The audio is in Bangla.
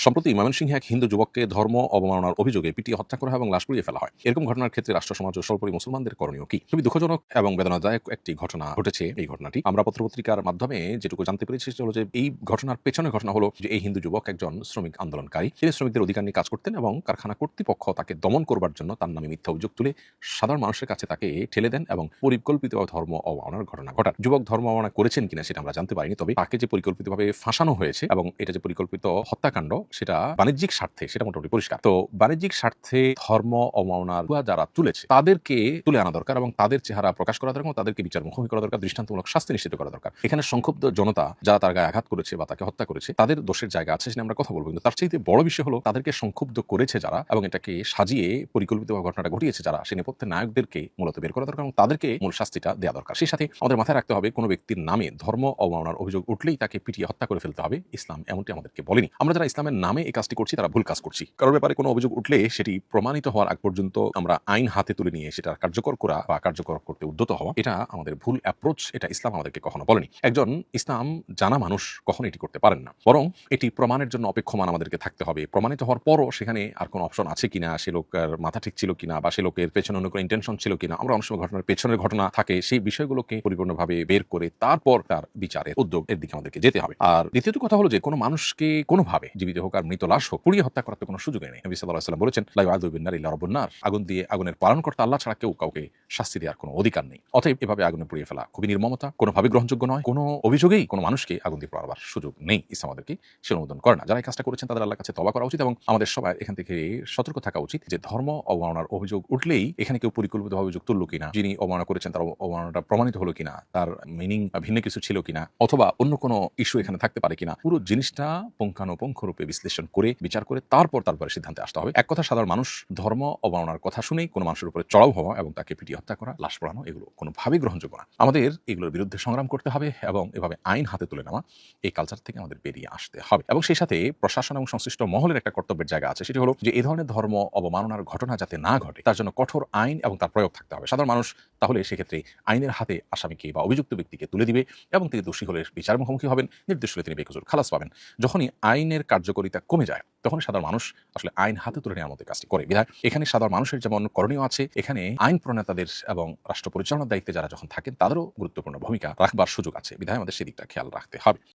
সম্প্রতি ময়মনসিংহে এক হিন্দু যুবককে ধর্ম অবমাননার অভিযোগে পিটিয়ে হত্যা করা হয় এবং লাশ পুড়িয়ে ফেলা হয়। এরকম ঘটনার ক্ষেত্রে রাষ্ট্র সমাজ ও সর্বোপরি মুসলমানদের করণীয় কি? খুবই দুঃখজনক এবং বেদনাদায়ক একটি ঘটনা ঘটেছে। এই ঘটনাটি আমরা পত্রপত্রিকার মাধ্যমে যেটুকু জানতে পেরেছি সেটা হলো যে এই ঘটনার পেছনের ঘটনা হলো যে এই হিন্দু যুবক একজন শ্রমিক আন্দোলনকারী। তিনি শ্রমিকদের অধিকার নিয়ে কাজ করতেন এবং কারখানা কর্তৃপক্ষ তাকে দমন করবার জন্য তার নামে মিথ্যা অভিযোগ তুলে সাধারণ মানুষের কাছে তাকে ঠেলে দেন এবং পরিকল্পিতভাবে ধর্ম অবমাননার ঘটনা ঘটান। যুবক ধর্ম অবমাননা করেছেন কিনা সেটা আমরা জানতে পারিনি, তবে তাকে যে পরিকল্পিতভাবে ফাঁসানো হয়েছে এবং এটা যে পরিকল্পিত হত্যাকাণ্ড সেটা বাণিজ্যিক স্বার্থে সেটা মোটামুটি পরিষ্কার। তো বাণিজ্যিক স্বার্থে ধর্ম অবমাননার যারা তুলেছে তাদেরকে তুলে আনা দরকার এবং তাদের চেহারা প্রকাশ করা দরকার এবং তাদেরকে বিচার মুখোমুখি করা দরকার, দৃষ্টান্তমূলক শাস্তি নিশ্চিত করা দরকার। এখানে সংক্ষুব্ধ জনতা যারা তার গায়ে আঘাত করেছে বা তাকে হত্যা করেছে তাদের দোষের জায়গা আছে, সেটা আমরা কথা বলবো, কিন্তু তার চাইতে বড় বিষয় হলো তাদেরকে সংক্ষুব্ধ করেছে যারা এবং এটাকে সাজিয়ে পরিকল্পিতভাবে ঘটনাটা ঘটিয়েছে যারা, সেই নেপথ্যের নায়কদেরকে মূলত বের করা দরকার এবং তাদেরকে মূল শাস্তিটা দেওয়া দরকার। সেই সাথে আমাদের মাথায় রাখতে হবে কোনো ব্যক্তির নামে ধর্ম অবমাননার অভিযোগ উঠলেই তাকে পিটিয়ে হত্যা করে ফেলতে হবে, ইসলাম এমনটি আমাদেরকে বলেনি। আমরা যারা ইসলামের নামে এই কাজটি করছি তারা ভুল কাজ করছি। কারোর ব্যাপারে কোনো অভিযোগ উঠলে সেটি প্রমাণিত হওয়ার আগ পর্যন্ত আমরা আইন হাতে তুলে নিয়ে সেটা কার্যকর করা বা কার্যকর করতে উদ্যত হওয়া, এটা আমাদের ভুল অ্যাপ্রোচ। এটা ইসলাম আমাদেরকে কখনো বলেনি। একজন ইসলাম জানা মানুষ কখনো এটি করতে পারেন না, বরং এটি প্রমাণের জন্য অপেক্ষমান আমাদেরকে থাকতে হবে। প্রমাণিত হওয়ার পরও সেখানে আর কোনো অপশন আছে কিনা, সে লোকের মাথা ঠিক ছিল কিনা বা সে লোকের পেছনে অন্য কোনো ইন্টেনশন ছিল কিনা, আমরা অনেক সময় ঘটনার পেছনের ঘটনা থাকে সেই বিষয়গুলোকে পরিপূর্ণভাবে বের করে তারপর তার বিচারের উদ্যোগ এর দিকে আমাদেরকে যেতে হবে। আর দ্বিতীয়ত কথা হলো যে কোনো মানুষকে কোনোভাবে জীবিত হোক আর মৃত লাশ হোক পুড়িয়ে হত্যা করার তো কোনো সুযোগ নেই। নবী সাল্লাল্লাহু আলাইহি ওয়াসাল্লাম বলেছেন, লা ইউআযযিবু বিন-নারি ইল্লা রাব্বুন নার, আগুন দিয়ে আগুনের পালনকর্তা আল্লাহ ছাড়া কেউ কাউকে শাস্তি দেওয়ার কোনো অধিকার নেই। অতএব এভাবে আগুনে পুড়িয়ে ফেলা খুবই নির্মমতা, কোনোভাবে গ্রহণযোগ্য নয়। কোনো অভিযোগেই কোনো মানুষকে আগুন দিয়ে পোড়াবার সুযোগ নেই, ইসলাম আমাদেরকে সে অনুমোদন করে না। যারা এই কাজটা করেছেন তাদের আল্লাহর কাছে তওবা করা উচিত এবং আমাদের সবাই এখান থেকে সতর্ক থাকা উচিত যে ধর্ম অবমাননার অভিযোগ উঠলেই এখানে কেউ পরিকল্পিতভাবে অভিযোগ তুললো কিনা, যিনি অবমাননা করেছেন তার অবমাননাটা প্রমাণিত হলো কিনা, তার মিনিং ভিন্ন কিছু ছিল কিনা, অথবা অন্য কোনো ইস্যু এখানে থাকতে পারে কিনা, পুরো জিনিসটা পুঙ্খানুপুঙ্খ রূপে বিশ্লেষণ করে বিচার করে তারপরে সিদ্ধান্তে আসতে হবে। এক কথা, সাধারণ মানুষ ধর্ম অবমাননার কথা শুনেই কোনো মানুষের উপরে চড়াও হওয়া এবং তাকে পিটিয়ে হত্যা করা, লাশ পোড়ানো, এগুলো কোনোভাবেই গ্রহণযোগ্য না। আমাদের এগুলোর বিরুদ্ধে সংগ্রাম করতে হবে এবং এভাবে আইন হাতে তুলে নেওয়া, এই কালচার থেকে আমাদের বেরিয়ে আসতে হবে। এবং সেই সাথে প্রশাসন এবং সংশ্লিষ্ট মহলের একটা কর্তব্যের জায়গা আছে, সেটি হলো যে এই ধরনের ধর্ম অবমাননার ঘটনা যাতে না ঘটে তার জন্য কঠোর আইন এবং তার প্রয়োগ থাকতে হবে। সাধারণ মানুষ তাহলে সেক্ষেত্রে আইনের হাতে আসামিকে বা অভিযুক্ত ব্যক্তিকে তুলে দিবে এবং তিনি দোষী হলে বিচার মুখোমুখি হবেন, নির্দোষ হলে তিনি বেকসুর খালাস পাবেন। যখনই আইনের কার্যকারিতা কমে যায় তখন সাধারণ মানুষ আসলে আইন হাতে তুলে নেওয়ার মতো কাজটি করে। বিধায় এখানে সাধারণ মানুষের যেমন করণীয় আছে, এখানে আইন প্রণেতাদের এবং রাষ্ট্র পরিচালনার দায়িত্বে যারা যখন থাকেন তাদেরও গুরুত্বপূর্ণ ভূমিকা রাখবার সুযোগ আছে। বিধায় আমাদের সেদিকটা খেয়াল রাখতে হবে।